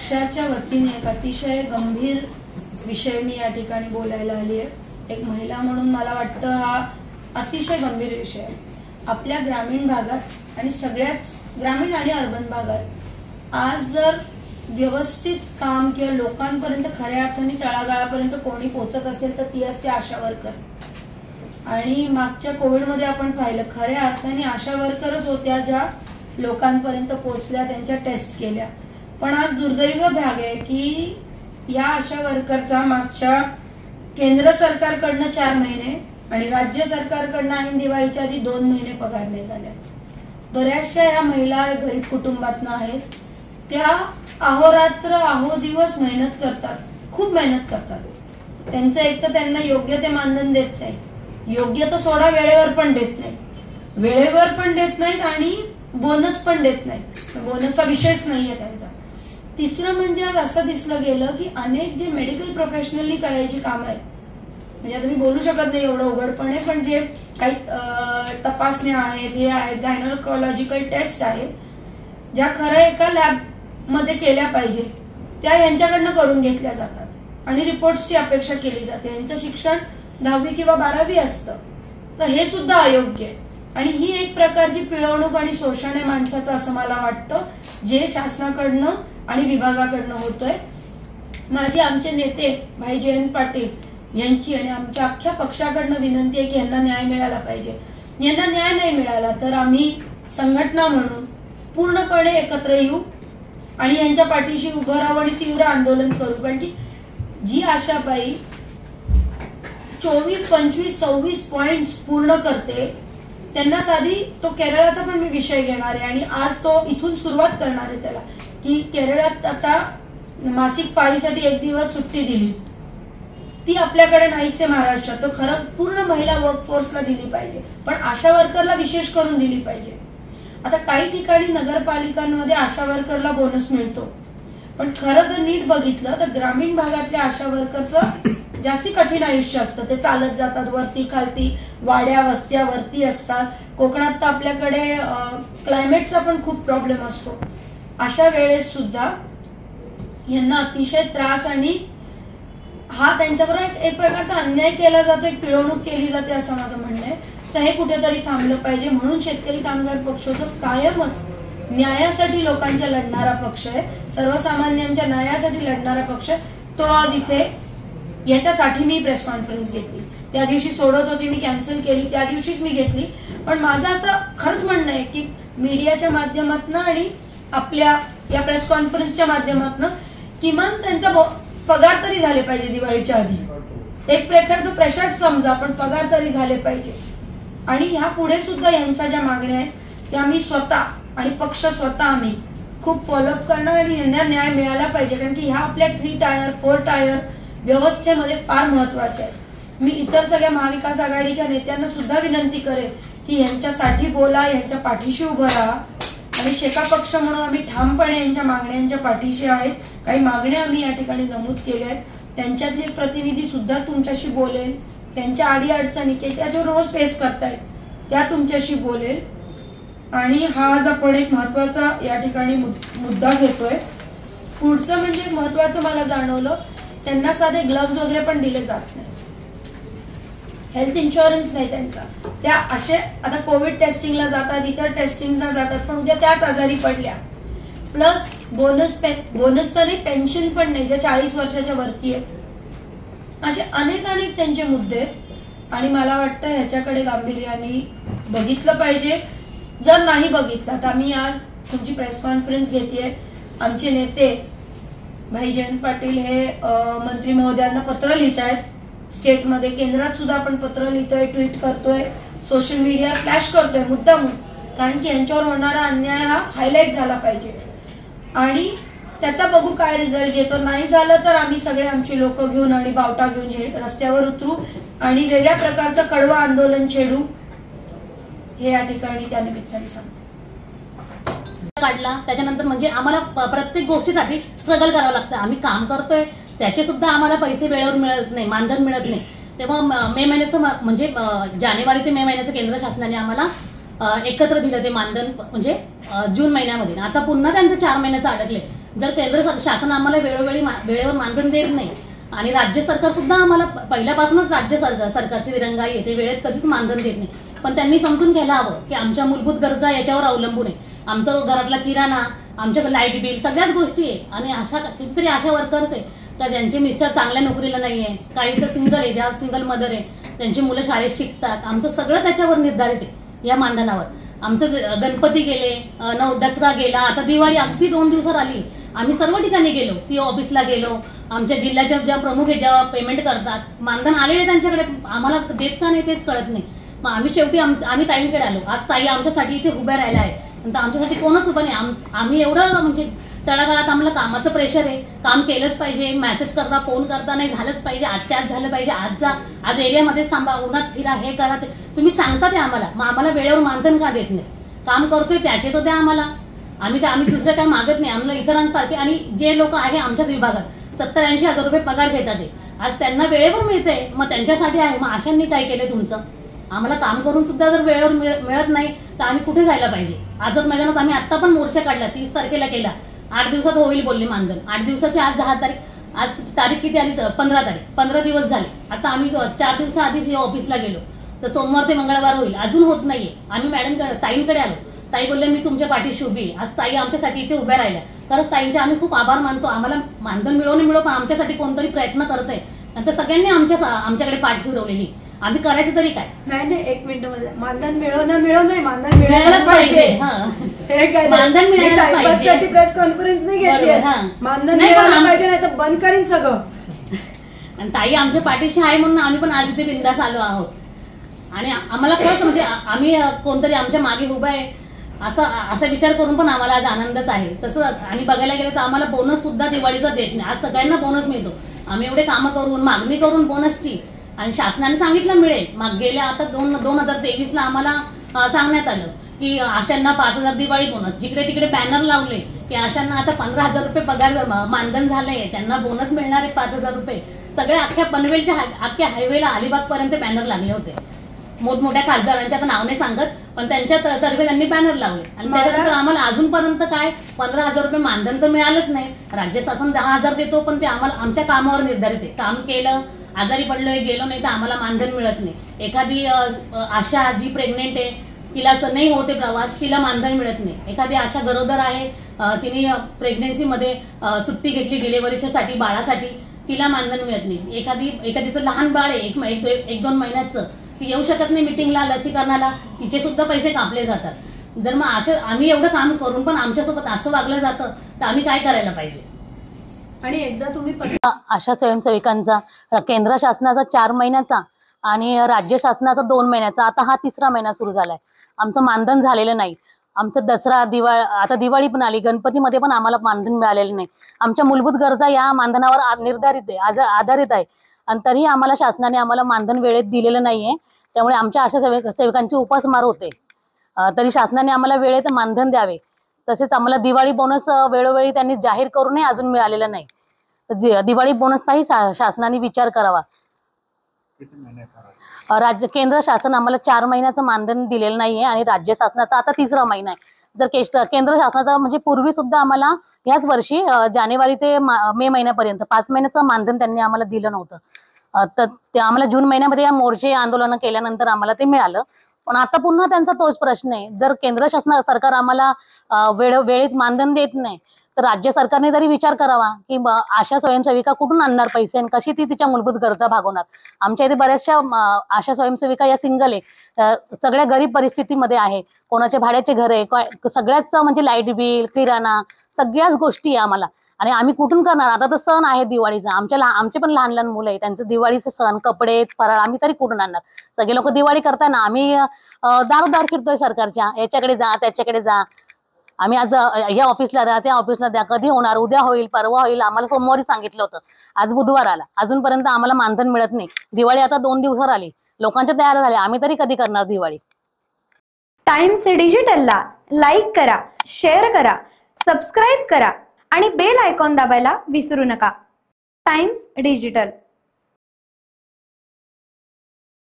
पक्षाच्या वतीने एक अतिशय गंभीर विषय मी या ठिकाणी बोलायला आली आहे. एक महिला म्हणून मला वाटतं हा अतिशय गंभीर विषय आहे. आपल्या ग्रामीण भागात आणि सगळ्याच ग्रामीण आणि अर्बन भागात आज जर व्यवस्थित काम किंवा लोकांपर्यंत खऱ्या अर्थाने तळागाळापर्यंत कोणी पोहोचत असेल तर ती असते आशा वर्कर. आणि मागच्या कोविडमध्ये आपण पाहिलं खऱ्या अर्थाने आशा वर्करच होत्या ज्या लोकांपर्यंत पोहोचल्या, त्यांच्या टेस्ट केल्या. पण आज दुर्दैव भाग आहे की या आशा वर्करचा मागच्या केंद्र सरकारकडनं 4 महिने आणि राज्य सरकारकडनं ऐन दिवाळीच्या आधी 2 महिने पगार नाही झाल्या. बऱ्याचशा या महिला गरीब कुटुंबातनं आहेत. त्या अहोरात्र अहोदिवस मेहनत करतात, खूप मेहनत करतात. त्यांचं एक तर त्यांना योग्य ते मानधन देत नाही, योग्य तर सोडा वेळेवर पण देत नाही, वेळेवर पण देत नाहीत आणि बोनस पण देत नाहीत. बोनसचा विषयच नाहीये त्यांचा. तिसरं म्हणजे आज असं दिसलं गेलं की अनेक जे मेडिकल प्रोफेशनलनी करायची कामं आहेत, म्हणजे आता मी बोलू शकत नाही एवढं उघडपणे, पण जे काही तपासण्या आहेत, हे आहेत, गायनोलॉजिकल टेस्ट आहेत, ज्या खरं एका लॅब मध्ये केल्या पाहिजे त्या यांच्याकडनं करून घेतल्या जातात आणि रिपोर्ट्सची अपेक्षा केली जाते. यांचं शिक्षण 10वी किंवा 12वी असतं. तर हे सुद्धा अयोग्य आहे आणि ही एक प्रकारची पिळवणूक आणि शोषण आहे माणसाचं असं मला वाटतं, जे शासनाकडनं आणि विभागाकडनं होतोय. आमचे नेते भाई जयंत पाटील यांची आणि आमच्या अख्ख्या पक्षाकडनं विनंती आहे की यांना न्याय मिळाला पाहिजे. यांना न्याय नाही मिळाला तर आम्ही संघटना म्हणून पूर्णपणे एकत्र येऊ आणि यांच्या पाठीशी उभं राहू आणि तीव्र आंदोलन करू. कारण की जी आशाबाई 24, 25, 26 पॉइंट्स पूर्ण करते त्यांना साधी तो केरळाचा पण मी विषय घेणार आहे आणि आज तो इथून सुरुवात करणार आहे त्याला की केरळात आता मासिक पाळीसाठी 1 दिवस सुट्टी दिली, ती आपल्याकडे नाहीच आहे महाराष्ट्रात. तो खरं पूर्ण महिला वर्कफोर्सला दिली पाहिजे, पण आशा वर्करला विशेष करून दिली पाहिजे. आता काही ठिकाणी नगरपालिकांमध्ये आशा वर्करला बोनस मिळतो, पण खरं जर नीट बघितलं तर ग्रामीण भागातल्या आशा वर्करचं जास्ती कठीण आयुष्य असतं. ते चालत जातात वरती खालती, वाड्या वस्त्या वरती असतात. कोकणात तर आपल्याकडे क्लायमेटचा पण खूप प्रॉब्लेम असतो. अशा वेळेस सुद्धा यांना अतिशय त्रास आणि हा त्यांच्याबरोबर एक प्रकारचा अन्याय केला जातो, एक पिळवणूक केली जाते असं माझं म्हणणं आहे. तर हे कुठेतरी थांबलं पाहिजे. म्हणून शेतकरी कामगार पक्ष जो कायमच न्यायासाठी लोकांच्या लढणारा पक्ष आहे, सर्वसामान्यांच्या न्यायासाठी लढणारा पक्ष आहे, तो आज इथे याच्यासाठी मी प्रेस कॉन्फरन्स घेतली. त्या दिवशी सोडत होती, मी कॅन्सल केली, त्या दिवशीच मी घेतली. पण माझं असं खरंच म्हणणं आहे की मीडियाच्या माध्यमातून आणि आपल्या या प्रेस कॉन्फरन्सच्या माध्यमातून किमान त्यांचा पगार तरी झाले पाहिजे दिवाळीच्या आधी. एक प्रकारचं प्रेशर समजा, पण पगार तरी झाले पाहिजे. आणि ह्या पुढे सुद्धा यांच्या ज्या मागण्या आहेत त्या मी स्वतः आणि पक्ष स्वतः आम्ही खूप फॉलोअप करणार आणि यांना न्याय मिळाला पाहिजे. कारण की ह्या आपल्या 3 टायर 4 टायर व्यवस्थेमध्ये फार महत्वाचे आहेत. मी इतर सगळ्या महाविकास आघाडीच्या नेत्यांना सुद्धा विनंती करेन की यांच्यासाठी बोला, यांच्या पाठीशी उभं राहा. आणि शेका पक्ष म्हणून आम्ही ठामपणे यांच्या मागण्यांच्या पाठीशी आहेत. काही मागण्या आम्ही या ठिकाणी नमूद केल्या आहेत, त्यांच्यातले प्रतिनिधी सुद्धा तुमच्याशी बोलेल. त्यांच्या अडीअडचणी त्या जो रोज फेस करतायत त्या तुमच्याशी बोलेल. आणि हा आज आपण एक महत्वाचा या ठिकाणी मुद्दा घेतोय. पुढचं म्हणजे महत्वाचं मला जाणवलं, त्यांना साधे ग्लव्स वगैरे पण दिले जात नाही, हेल्थ इन्शुरन्स नाही त्यांचा. त्या असे आता कोविड टेस्टिंगला जातात, इतर टेस्टिंगला जातात, पण उद्या त्याच आजारी पडल्या. प्लस बोनस तर नाही, पेन्शन पण नाही, ज्या 40 वर्षाच्या वरती आहेत. असे अनेक त्यांचे मुद्दे आहेत आणि मला वाटतं ह्याच्याकडे गांभीर्याने बघितलं पाहिजे. जर नाही बघितलं तर आम्ही आज तुमची प्रेस कॉन्फरन्स घेतेय. आमचे नेते भाई जयंत पाटील हे मंत्री महोदयांना पत्र लिहित आहेत, स्टेटमध्ये केंद्रात सुद्धा आपण पत्र लिहितोय, ट्विट करतोय, सोशल मीडिया फ्लॅश करतोय मुद्दामून. कारण की यांच्यावर होणारा अन्याय हा हायलाइट झाला पाहिजे आणि त्याचा बघू काय रिझल्ट घेतो. नाही झालं तर आम्ही सगळे आमची लोक घेऊन आणि बावटा घेऊन रस्त्यावर उतरू आणि वेगळ्या प्रकारचं कडवं आंदोलन छेडू, हे या ठिकाणी त्या निमित्ताने सांगतो. काढला त्याच्यानंतर म्हणजे आम्हाला प्रत्येक गोष्टीसाठी स्ट्रगल करावं लागतं. आम्ही काम करतोय त्याचे सुद्धा आम्हाला पैसे वेळेवर मिळत नाही, मानधन मिळत नाही. तेव्हा मे महिन्याचं म्हणजे जानेवारी ते मे महिन्याचं केंद्र शासनाने आम्हाला एकत्र दिलं ते मानधन, म्हणजे जून महिन्यामध्ये. आता पुन्हा त्यांचं 4 महिन्याचं अडकले. जर केंद्र शासन आम्हाला वेळेवर मानधन देत नाही आणि राज्य सरकार सुद्धा आम्हाला पहिल्यापासूनच राज्य सरकारची दिरंगाई येते, वेळेत कधीच मानधन देत नाही, पण त्यांनी समजून घ्यायला हवं की आमच्या मूलभूत गरजा याच्यावर अवलंबून आहे. आमचं घरातला किराणा, आमच्या लाईट बिल, सगळ्याच गोष्टी आहे. आणि अशा कितीतरी अशा वर्कर्स आहे का ज्यांचे मिस्टर चांगल्या नोकरीला नाहीये, काही तर सिंगल आहे, ज्या सिंगल मदर आहे, त्यांची मुलं शाळेत शिकतात. आमचं सगळं त्याच्यावर निर्धारित आहे या मानधनावर. आमचं गणपती गेले, दसरा गेला, आता दिवाळी अगदी 2 दिवसात आली. आम्ही सर्व ठिकाणी गेलो, सीओ ऑफिसला गेलो, आमच्या जिल्ह्याच्या ज्या प्रमुख आहे ज्या पेमेंट करतात, मानधन आलेले त्यांच्याकडे, आम्हाला देत का नाही तेच कळत नाही. मग आम्ही शेवटी आम्ही ताईंकडे आलो. आज ताई आमच्यासाठी इथे उभ्या राहिल्या आहे, नंतर आमच्यासाठी कोणच उभं नाही. आम्ही एवढं म्हणजे तळागाळात आम्हाला कामाचं प्रेशर आहे, काम केलंच पाहिजे, मेसेज करता, फोन करता, नाही झालंच पाहिजे, आजच्या आज झालं पाहिजे, आज जा, आज एरियामध्येच थांबा, उन्हात फिरा, हे करा, ते तुम्ही सांगता ते आम्हाला. मग आम्हाला वेळेवर मानधन का देत नाही? काम करतोय त्याचे तर द्या आम्हाला. आम्ही दुसरं काय मागत नाही. आम्हाला इतरांसारखे, आणि जे लोक आहे आमच्याच विभागात 70-80 हजार रुपये पगार घेतात, आज त्यांना वेळेवर मिळते, मग त्यांच्यासाठी आहे. मग अशांनी काय केलं तुमचं? आम्हाला काम करून सुद्धा जर वेळेवर मिळत नाही तर आम्ही कुठे जायला पाहिजे? आझाद मैदानात आम्ही आता पण मोर्चा काढला, 30 तारखेला केला. 8 दिवसात होईल बोलले मानधन. 8 दिवसाची आज 10 तारीख, आज तारीख किती आली? 15 तारीख. 15 दिवस झाले. आता आम्ही 4 दिवसाआधीच ऑफिसला गेलो, तर सोमवार ते मंगळवार होईल, अजून होत नाहीये. आम्ही मॅडमकडे, ताईंकडे आलो. ताई बोलले मी तुमच्या पाठीशी उभी आहे. आज ताई आमच्यासाठी इथे उभ्या राहिल्या. तर ताईंचे आम्ही खूप आभार मानतो. आम्हाला मानधन मिळो नाही मिळो, पण आमच्यासाठी कोणतरी प्रयत्न करत आहे. नंतर सगळ्यांनी आमच्याकडे पाठ फिरवलेली. आम्ही करायचं तरी काय? नाही 1 मिनिट मध्ये मानधन मिळो नाही, मानधन मिळायलाच पाहिजे. हे काय मानधन मिळायलाच पाहिजे. प्रेस कॉन्फरन्स नाही घेतली, मानधन मिळायला पाहिजे, नाही तर बंद करीन सगळं. आणि ताई आमच्या पाठीशी आहे म्हणून आम्ही पण आज इथे बिंदास आलो आहोत. आणि आम्हाला खरंच म्हणजे आम्ही कोणतरी आमच्या मागे उभं आहे असा विचार करून पण आम्हाला आज आनंदच आहे. तसं आणि बघायला गेलं तर आम्हाला बोनस सुद्धा दिवाळीचा देत नाही. आज सगळ्यांना बोनस मिळतो. आम्ही एवढे कामं करून, मागणी करून बोनसची, आणि शासनाने सांगितलं मिळेल. गेल्या आता 2023ला आम्हाला सांगण्यात आलं की आशांना 5,000 दिवाळी बोनस. जिकडे तिकडे बॅनर लावले की आशांना आता 15,000 रुपये पगार मानधन झालंय, त्यांना बोनस मिळणार आहे 5,000 रुपये. सगळ्या अख्ख्या पनवेलच्या अख्ख्या हायवेला अलिबाग पर्यंत बॅनर लागले होते. मोठमोठ्या खासदारांच्या आता नाव नाही सांगत, पण त्यांच्या तर्फे त्यांनी बॅनर लावले. आणि त्याच्यानंतर आम्हाला अजूनपर्यंत काय 15,000 रुपये मानधन तर मिळालंच नाही. राज्य शासन 10,000 देतो, पण ते आम्हाला आमच्या कामावर निर्धारित आहे. काम केलं, आजारी पडलोय, गेलो नाही तर आम्हाला मानधन मिळत नाही. एखादी आशा जी प्रेग्नेंट आहे, तिलाच नाही होते प्रवास, तिला मानधन मिळत नाही. एखादी आशा गरोदर आहे, तिने प्रेग्नेन्सीमध्ये सुट्टी घेतली डिलिव्हरीच्या साठी, बाळासाठी, तिला मानधन मिळत नाही. एखादीचं लहान बाळ आहे 1-2 महिन्याचं, ती येऊ शकत नाही मिटिंगला, लसीकरणाला, तिचे सुद्धा पैसे कापले जातात. जर मग आम्ही एवढं काम करून पण आमच्यासोबत असं वागलं जातं तर आम्ही काय करायला पाहिजे? आणि एकदा तुम्ही आशा स्वयंसेविकांचा केंद्र शासनाचा 4 महिन्याचा आणि राज्य शासनाचा 2 महिन्याचा, आता हा 3रा महिना सुरू झालाय. आमचं मानधन झालेलं नाही. आमचं दसरा, आता दिवाळी पण आली, गणपतीमध्ये पण आम्हाला मानधन मिळालेलं नाही. आमच्या मूलभूत गरजा या मानधनावर निर्धारित आहे, आधारित आहे, आणि तरीही आम्हाला शासनाने आम्हाला मानधन वेळेत दिलेलं नाहीये. त्यामुळे आमच्या आशा सेविकांची उपासमार होते. तरी शासनाने आम्हाला वेळेत मानधन द्यावे. तसेच आम्हाला दिवाळी बोनस वेळोवेळी त्यांनी जाहीर करूनही अजून मिळालेला नाही. तर दिवाळी बोनसचाही शासनाने विचार करावा. केंद्र शासन आम्हाला 4 महिन्याचं मानधन दिलेलं नाहीये आणि राज्य शासनाचा आता 3रा महिना आहे. जर केंद्र शासनाचा म्हणजे पूर्वी सुद्धा आम्हाला याच वर्षी जानेवारी ते मे महिन्यापर्यंत 5 महिन्याचं मानधन त्यांनी आम्हाला दिलं नव्हतं. तर ते आम्हाला जून महिन्यामध्ये या मोर्चे आंदोलन केल्यानंतर आम्हाला ते मिळालं. पण आता पुन्हा त्यांचा तोच प्रश्न आहे. जर केंद्र सरकार आम्हाला वेळेत मानधन देत नाही तर राज्य सरकारने तरी विचार करावा की आशा स्वयंसेविका कुठून आणणार पैसे आणि कशी ती तिच्या मूलभूत गरजा भागवणार. आमच्या इथे बऱ्याचशा आशा स्वयंसेविका या सिंगल आहे, सगळ्या गरीब परिस्थितीमध्ये आहे. कोणाचे भाड्याचे घर आहे, सगळ्याच म्हणजे लाईट बिल, किराणा, सगळ्याच गोष्टी आहे आम्हाला. आणि आम्ही कुठून करणार? आता तर सण आहे दिवाळीचा, आमचे पण लहान लहान मुलं आहे, त्यांचं दिवाळीचे सण, कपडे, फराळ आम्ही तरी कुठून आणणार? सगळे लोक दिवाळी करताना आम्ही दारोदार फिरतोय सरकारच्या, याच्याकडे जा त्याच्याकडे जा. आम्ही आज या ऑफिसला द्या, त्या ऑफिसला द्या, कधी होणार? उद्या होईल, परवा होईल. आम्हाला सोमवारी सांगितलं होतं, आज बुधवार आला, अजूनपर्यंत आम्हाला मानधन मिळत नाही. दिवाळी आता 2 दिवसावर आली, लोकांच्या तयार झाले, आम्ही तरी कधी करणार दिवाळी? टाइम्स डिजिटलला लाईक करा, शेअर करा, सबस्क्राईब करा आणि बेल आयकॉन दाबायला विसरू नका. Times digital.